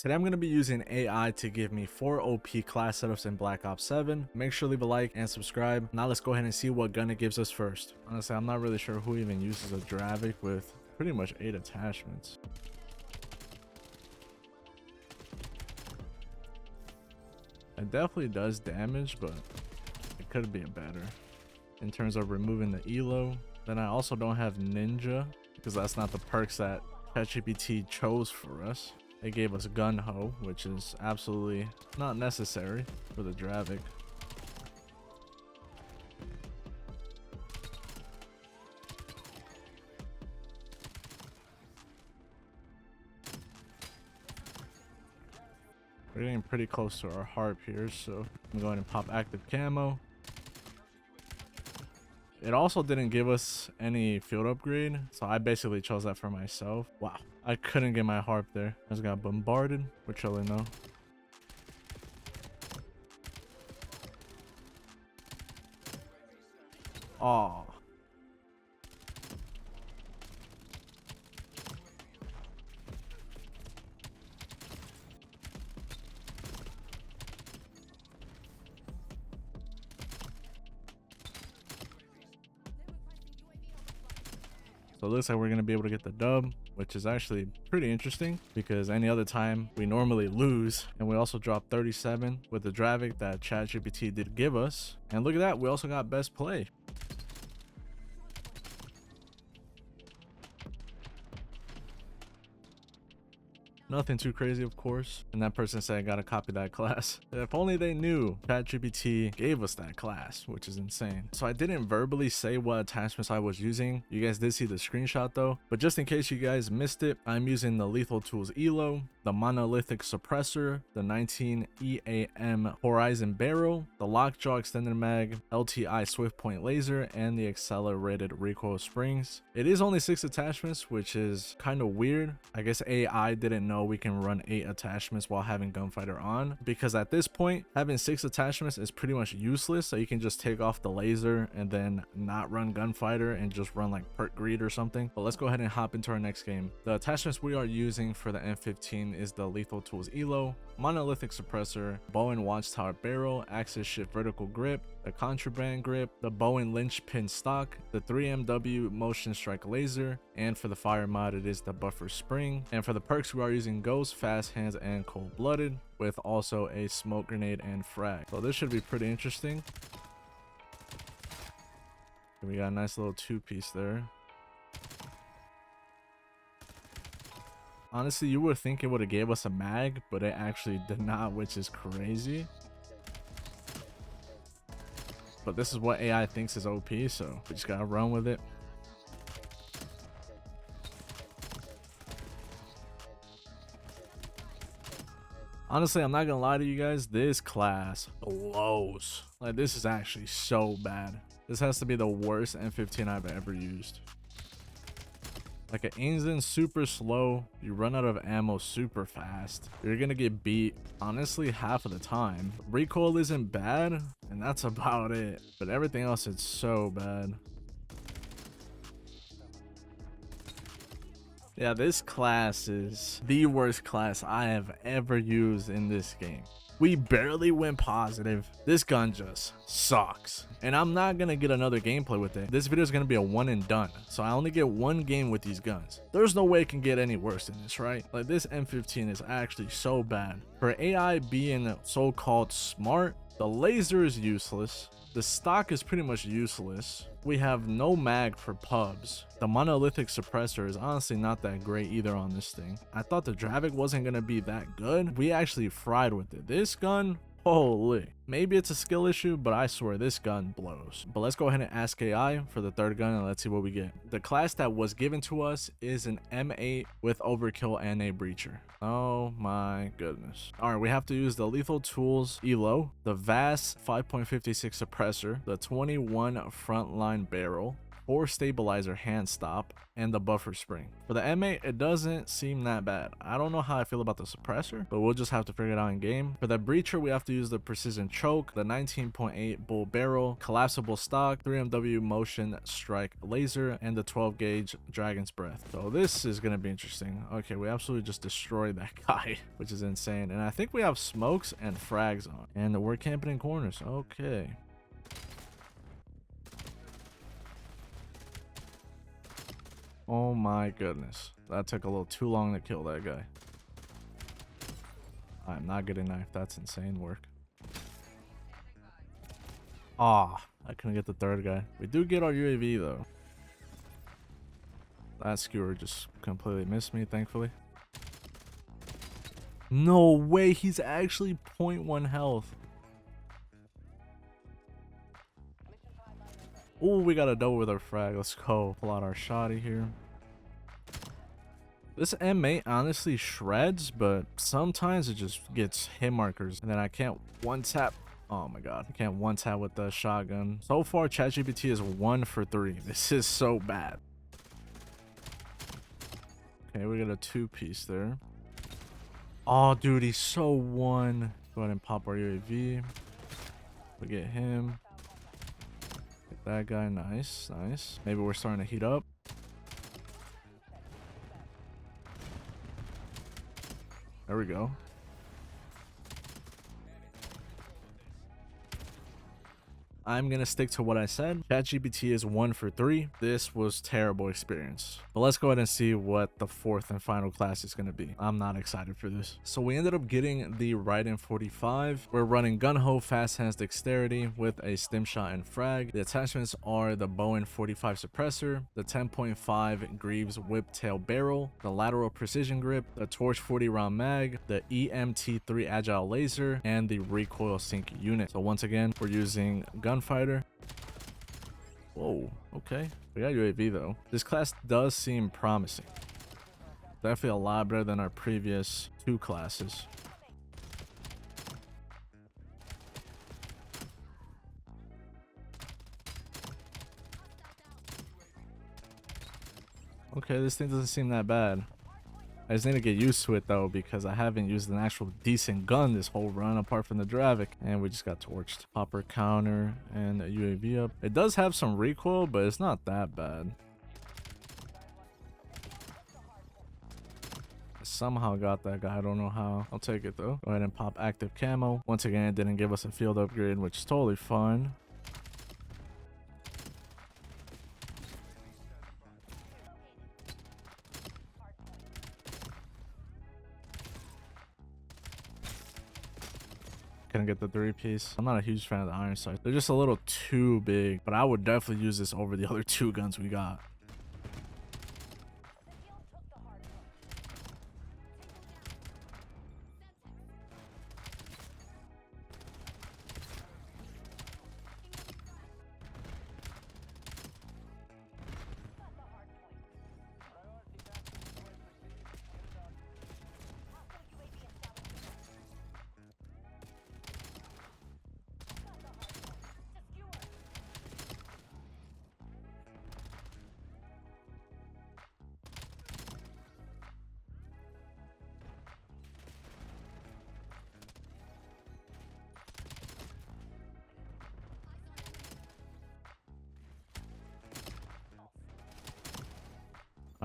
Today I'm going to be using AI to give me 4 OP class setups in Black Ops 7. Make sure to leave a like and subscribe. Now let's go ahead and see what gun it gives us first. Honestly, I'm not really sure who even uses a Dravik with pretty much 8 attachments. It definitely does damage, but it could be better in terms of removing the elo. Then I also don't have Ninja because that's not the perks that ChatGPT chose for us. They gave us Gun Ho, which is absolutely not necessary for the Dravik. We're getting pretty close to our harp here, so I'm going to pop active camo. It also didn't give us any field upgrade, so I basically chose that for myself. Wow, I couldn't get my harp there. I just got bombarded. We're chilling though. Oh. So it looks like we're going to be able to get the dub, which is actually pretty interesting because any other time we normally lose. And we also dropped 37 with the Dravik that ChatGPT did give us. And look at that, we also got best play. Nothing too crazy, of course. And that person said I gotta copy that class. If only they knew ChatGPT gave us that class, which is insane. So I didn't verbally say what attachments I was using. You guys did see the screenshot though. But just in case you guys missed it, I'm using the Lethal Tools Elo, the Monolithic Suppressor, the 19 EAM Horizon Barrel, the Lockjaw Extended Mag, LTI Swift Point Laser, and the Accelerated Recoil Springs. It is only 6 attachments, which is kind of weird. I guess AI didn't know we can run 8 attachments while having Gunfighter on, because at this point having 6 attachments is pretty much useless. So you can just take off the laser and then not run Gunfighter and just run like Perk Greed or something. But let's go ahead and hop into our next game. The attachments we are using for the M15 is the Lethal Tools Elo, Monolithic Suppressor, Bowen Watchtower Barrel, Axis Shift Vertical Grip, the Contraband Grip, the Bowen Lynchpin Stock, the 3MW Motion Strike Laser, and for the fire mod it is the Buffer Spring. And for the perks we are using Ghost, Fast Hands, and Cold Blooded, with also a Smoke Grenade and Frag. So this should be pretty interesting. We got a nice little 2-piece there. Honestly, you would think it would have gave us a mag, but it actually did not, which is crazy. But this is what AI thinks is OP, so we just gotta run with it. Honestly, I'm not gonna lie to you guys, this class blows. Like, this is actually so bad. This has to be the worst M15 I've ever used. Like, it aims in super slow, you run out of ammo super fast, you're gonna get beat honestly half of the time. Recoil isn't bad, and that's about it, but everything else is so bad. Yeah, this class is the worst class I have ever used in this game. We barely went positive. This gun just sucks. And I'm not gonna get another gameplay with it. This video is gonna be a one and done. So I only get one game with these guns. There's no way it can get any worse than this, right? Like, this M15 is actually so bad. For AI being so-called smart, the laser is useless. The stock is pretty much useless. We have no mag for pubs. The Monolithic Suppressor is honestly not that great either on this thing. I thought the Dravik wasn't gonna be that good. We actually fried with it. This gun, holy. Maybe it's a skill issue, but I swear this gun blows. But let's go ahead and ask AI for the third gun and let's see what we get. The class that was given to us is an M8 with Overkill and a Breacher. Oh my goodness. All right, we have to use the Lethal Tools Elo, the VAS 5.56 Suppressor, the 21 Frontline Barrel, core stabilizer hand stop, and the buffer spring. For the M8, it doesn't seem that bad. I don't know how I feel about the suppressor, but we'll just have to figure it out in game. For the breacher, we have to use the precision choke, the 19.8 bull barrel, collapsible stock, 3MW motion strike laser, and the 12 gauge dragon's breath. So this is gonna be interesting. Okay, we absolutely just destroyed that guy, which is insane. And I think we have smokes and frags on, and we're camping in corners. Okay. Oh my goodness. That took a little too long to kill that guy. I'm not getting knifed. That's insane work. Ah, I couldn't get the third guy. We do get our UAV though. That skewer just completely missed me, thankfully. No way, he's actually 0.1 health. Oh, we got a double with our frag. Let's go. Pull out our shotty here. This M8 honestly shreds, but sometimes it just gets hit markers, and then I can't one tap. Oh my god, I can't one tap with the shotgun. So far, ChatGPT is 1 for 3. This is so bad. Okay, we got a 2-piece there. Oh, dude, he's so one. Go ahead and pop our UAV. We get him. Get that guy. Nice, nice. Maybe we're starting to heat up. There we go. I'm gonna stick to what I said. ChatGPT is 1 for 3. This was terrible experience. But let's go ahead and see what the 4th and final class is gonna be. I'm not excited for this. So we ended up getting the Raiden 45. We're running gun-ho, fast hands, dexterity with a stim shot and frag. The attachments are the Bowen 45 suppressor, the 10.5 Greaves whiptail barrel, the lateral precision grip, the Torch 40 round mag, the EMT3 agile laser, and the recoil sync unit. So once again, we're using gunfighter. Whoa, okay. We got UAV though. This class does seem promising. Definitely a lot better than our previous 2 classes. Okay, this thing doesn't seem that bad. I just need to get used to it though, because I haven't used an actual decent gun this whole run apart from the Dravik, and we just got torched. Popper counter and a UAV up. It does have some recoil, but it's not that bad. I somehow got that guy. I don't know how. I'll take it though. Go ahead and pop active camo. Once again, it didn't give us a field upgrade, which is totally fine. Couldn't get the 3-piece. I'm not a huge fan of the iron sights. They're just a little too big, but I would definitely use this over the other 2 guns we got.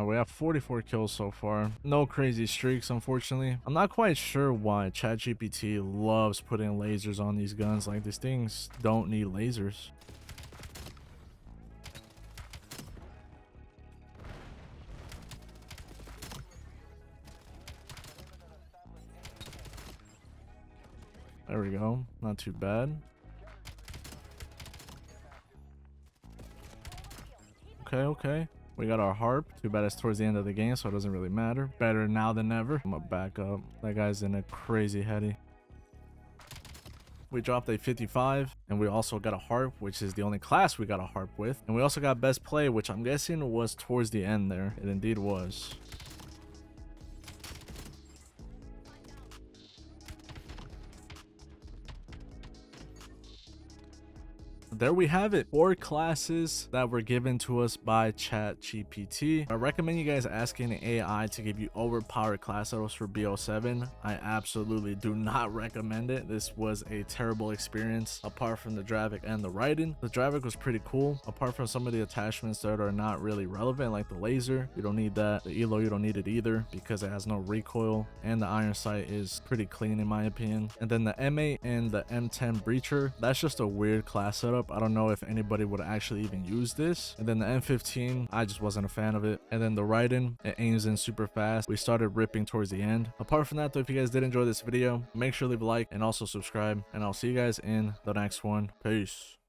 We have 44 kills so far. No crazy streaks, unfortunately. I'm not quite sure why ChatGPT loves putting lasers on these guns. Like, these things don't need lasers. There we go. Not too bad. Okay, okay. We got our harp. Too bad it's towards the end of the game, so it doesn't really matter. Better now than never. I'm gonna back up. That guy's in a crazy heady. We dropped a 55, and we also got a harp, which is the only class we got a harp with. And we also got best play, which I'm guessing was towards the end there. It indeed was. there we have it. 4 classes that were given to us by ChatGPT. I recommend you guys asking AI to give you overpowered class setups for BO7. I absolutely do not recommend it. This was a terrible experience apart from the Dravik and the Raiden. The Dravik was pretty cool apart from some of the attachments that are not really relevant, like the laser. You don't need that. The elo, you don't need it either because it has no recoil, and the iron sight is pretty clean in my opinion. And then the M8 and the M10 breacher, that's just a weird class setup. I don't know if anybody would actually even use this. And then the M15, I just wasn't a fan of it. And then the Raiden, it aims in super fast. We started ripping towards the end. Apart from that though, if you guys did enjoy this video, make sure to leave a like and also subscribe, and I'll see you guys in the next one. Peace.